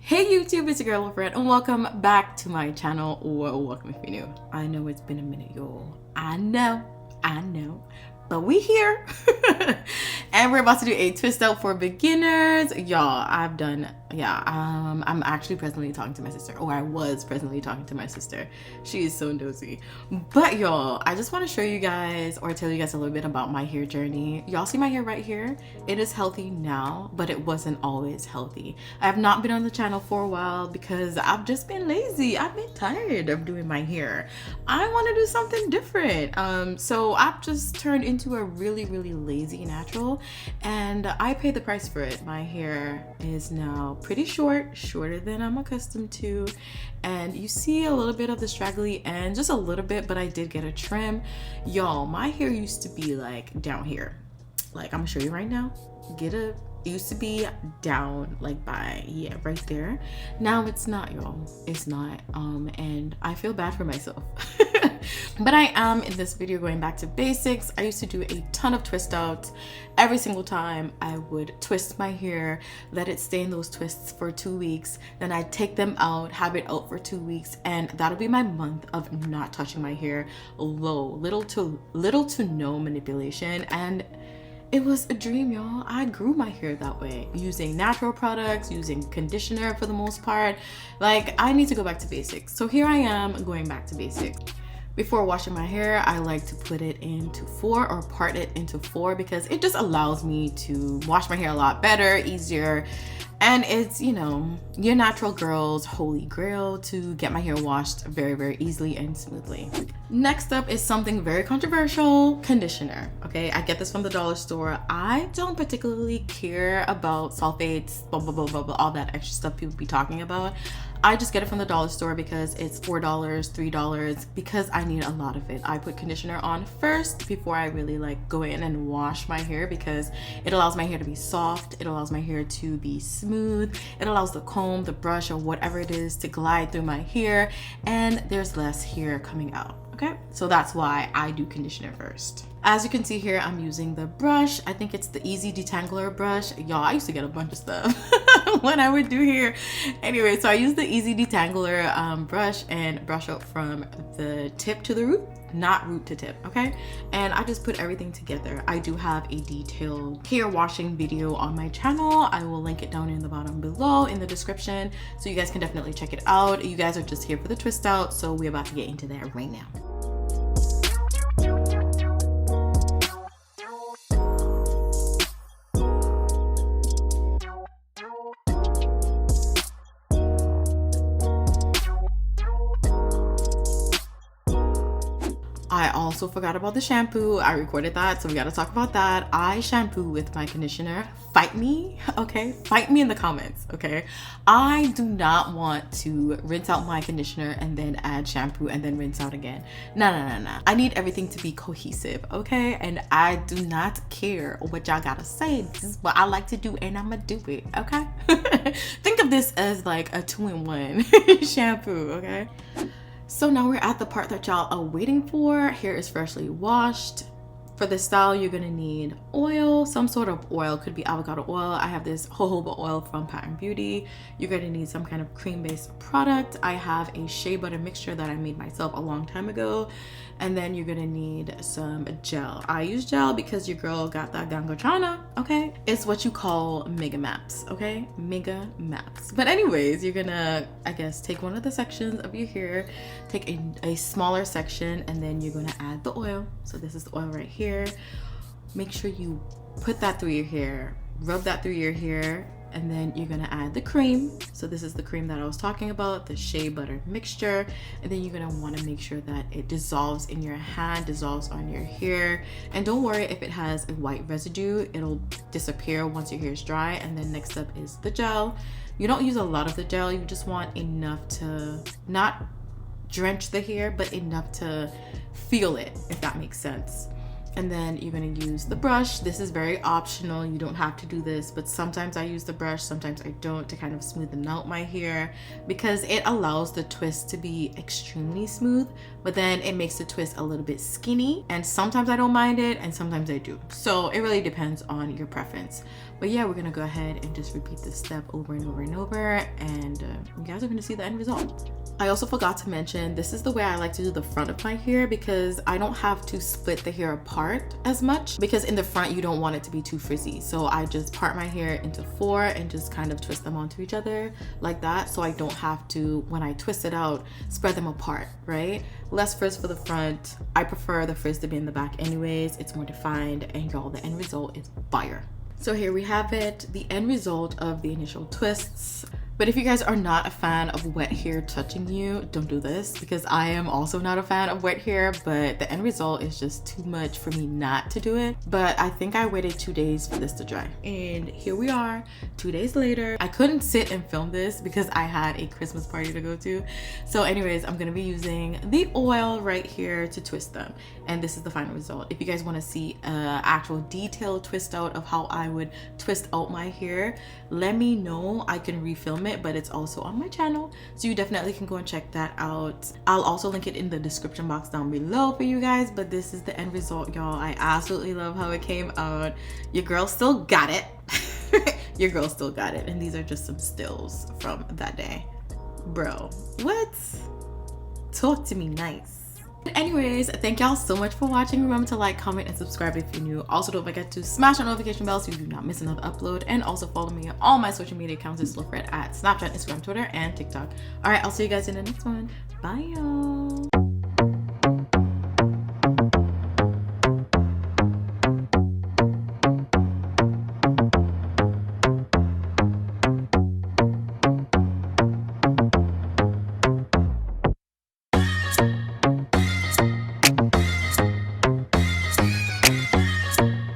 Hey YouTube, it's your girl Loaferette and welcome back to my channel. Well, welcome if you're new. I know it's been a minute, y'all. I know. But we here. And we're about to do a twist out for beginners. Y'all, I'm actually presently talking to my sister. Or I was presently talking to my sister. She is so nosy. But y'all, I just want to show you guys or tell you guys a little bit about my hair journey. Y'all see my hair right here? It is healthy now, but it wasn't always healthy. I have not been on the channel for a while because I've just been lazy. I've been tired of doing my hair. I want to do something different. So I've just turned into a really lazy natural, and I paid the price for it. My hair is now pretty shorter than I'm accustomed to, and you see a little bit of the straggly end, just a little bit, but I did get a trim. Y'all, my hair used to be like down here. Like, I'm gonna show you right now. It used to be down like by, yeah, right there. Now it's not, y'all. It's not. And I feel bad for myself. But I am in this video going back to basics. I used to do a ton of twist outs. Every single time I would twist my hair, let it stay in those twists for 2 weeks. Then I'd take them out, have it out for 2 weeks, and that'll be my month of not touching my hair. Little to no manipulation, and it was a dream, y'all. I grew my hair that way, using natural products, using conditioner for the most part. Like, I need to go back to basics. So here I am going back to basics. Before washing my hair, I like to put it into 4 or part it into 4 because it just allows me to wash my hair a lot better, easier. And it's, you know, your natural girl's holy grail to get my hair washed very easily and smoothly. Next up is something very controversial, conditioner. Okay, I get this from the dollar store. I don't particularly care about sulfates, blah, all that extra stuff people be talking about. I just get it from the dollar store because it's $4, $3, because I need a lot of it. I put conditioner on first before I really like go in and wash my hair because it allows my hair to be soft. It allows my hair to be smooth. It allows the comb, the brush, or whatever it is to glide through my hair, and there's less hair coming out. Okay, so that's why I do conditioner first. As you can see here, I'm using the brush. I think it's the Easy Detangler brush. Y'all, I used to get a bunch of stuff when I would do hair. Anyway, so I use the Easy Detangler brush and brush out from the tip to the root, not root to tip, okay? And I just put everything together. I do have a detailed hair washing video on my channel. I will link it down in the bottom below in the description, so you guys can definitely check it out. You guys are just here for the twist out, so we're about to get into that right now. I also forgot about the shampoo. I recorded that, so we gotta talk about that. I shampoo with my conditioner. Fight me, okay? Fight me in the comments, okay? I do not want to rinse out my conditioner and then add shampoo and then rinse out again. No. I need everything to be cohesive, okay? And I do not care what y'all gotta say. This is what I like to do, and I'ma do it, okay? Think of this as like a 2-in-1 shampoo, okay? So now we're at the part that y'all are waiting for. Hair is freshly washed. For this style, you're gonna need oil, some sort of oil. Could be avocado oil. I have this jojoba oil from Pattern Beauty. You're gonna need some kind of cream-based product. I have a shea butter mixture that I made myself a long time ago. And then you're gonna need some gel. I use gel because your girl got that gangochana, okay? It's what you call mega maps, okay? Mega maps. But anyways, you're gonna, I guess, take one of the sections of your hair, take a smaller section, and then you're gonna add the oil. So this is the oil right here. Make sure you put that through your hair, rub that through your hair, and then you're gonna add the cream. So this is the cream that I was talking about, the shea butter mixture. And then you're gonna wanna make sure that it dissolves in your hand, dissolves on your hair. And don't worry if it has a white residue, it'll disappear once your hair is dry. And then next up is the gel. You don't use a lot of the gel, you just want enough to not drench the hair, but enough to feel it, if that makes sense. And then you're gonna use the brush. This is very optional. You don't have to do this, but sometimes I use the brush, sometimes I don't, to kind of smoothen out my hair because it allows the twist to be extremely smooth, but then it makes the twist a little bit skinny. And sometimes I don't mind it and sometimes I do. So it really depends on your preference. But yeah, we're gonna go ahead and just repeat this step over and over and over, and you guys are gonna see the end result. I also forgot to mention, this is the way I like to do the front of my hair, because I don't have to split the hair apart as much, because in the front you don't want it to be too frizzy. So I just part my hair into 4 and just kind of twist them onto each other like that, so I don't have to, when I twist it out, spread them apart, right? Less frizz for the front. I prefer the frizz to be in the back anyways. It's more defined, and y'all, the end result is fire. So here we have it, the end result of the initial twists. But if you guys are not a fan of wet hair touching you, don't do this, because I am also not a fan of wet hair, but the end result is just too much for me not to do it. But I think I waited 2 days for this to dry. And here we are, 2 days later. I couldn't sit and film this because I had a Christmas party to go to. So anyways, I'm gonna be using the oil right here to twist them. And this is the final result. If you guys wanna see an actual detailed twist out of how I would twist out my hair, let me know. I can refilm it, but it's also on my channel, so you definitely can go and check that out. I'll also link it in the description box down below for you guys. But this is the end result, y'all. I absolutely love how it came out. Your girl still got it. Your girl still got it. And these are just some stills from that day. Bro, what? Talk to me nice. Anyways, thank y'all so much for watching. Remember to like, comment, and subscribe if you're new. Also, don't forget to smash that notification bell so you do not miss another upload. And also follow me on all my social media accounts at Loaferette at Snapchat, Instagram, Twitter, and TikTok. All right, I'll see you guys in the next one. Bye, y'all.